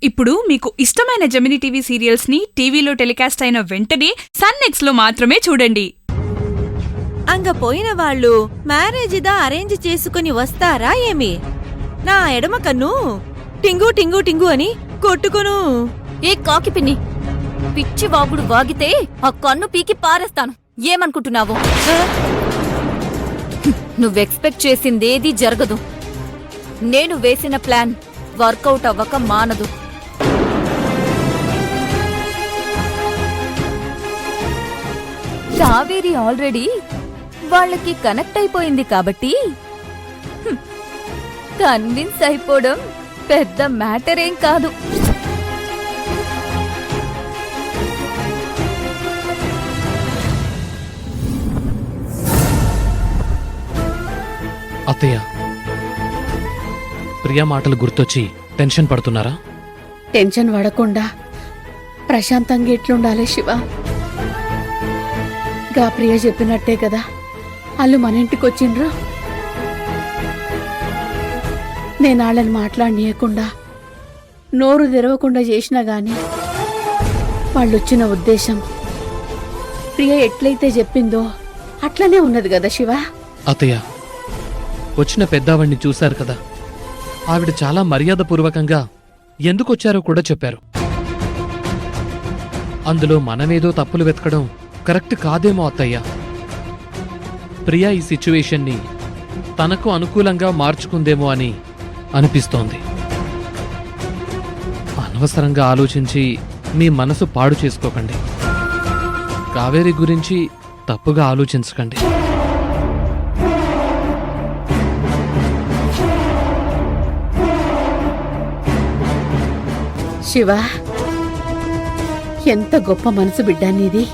ఇప్పుడు మీకు ఇష్టమైన జెమినీ టీవీ సీరియల్స్ ని టీవీలో టెలికాస్ట్ అయిన వెంటనే సన్ నెక్స్ట్ లో మాత్రమే చూడండి. అంగ పోయిన వాళ్ళు మ్యారేజిదా అరేంజ్ చేసుకుని వస్తారా ఏమి? నా ఎడమ కన్ను టింగు టింగు టింగు అని కొట్టుకును. ఏ కాకి పిన్ని, పిచ్చి వాగుడు వాగితే ఆ కన్ను పీకి పారేస్తాను. ఏమనుకుంటున్నావు? నువ్వెక్స్పెక్ట్ చేసిందేదీ జరగదు. నేను వేసిన ప్లాన్ వర్కౌట్ అవ్వక మానదు. కావేరి ఆల్రెడీ వాళ్ళకి కనెక్ట్ అయిపోయింది కాబట్టి కన్విన్స్ అయిపోవడం పెద్ద మ్యాటర్ ఏం కాదు. అత్తయ్య, ప్రియా మాటలు గుర్తొచ్చి టెన్షన్ పడుతున్నారా? టెన్షన్ పడకుండా ప్రశాంతంగా ఎట్లుండాలి శివ? గా ప్రియ చెప్పినట్టే కదా వాళ్ళు మన ఇంటికొచ్చిండ్రు. నేను వాళ్ళని మాట్లాడనీయకుండా నోరు తెరవకుండా చేసినా గాని వాళ్ళొచ్చిన ఉద్దేశం ప్రియ ఎట్లయితే చెప్పిందో అట్లనే ఉన్నది కదా శివ. అత్తయ్య, వచ్చిన పెద్దావాణ్ణి చూశారు కదా, ఆవిడ చాలా మర్యాదపూర్వకంగా ఎందుకొచ్చారో కూడా చెప్పారు. అందులో మనమేదో తప్పులు వెతకడం కరెక్ట్ కాదేమో అత్తయ్య. ప్రియా ఈ సిచ్యువేషన్ని తనకు అనుకూలంగా మార్చుకుందేమో అని అనిపిస్తోంది. అనవసరంగా ఆలోచించి మీ మనసు పాడు చేసుకోకండి. కావేరి గురించి తప్పుగా ఆలోచించకండి. శివ, ఎంత గొప్ప మనసు బిడ్డ నీది.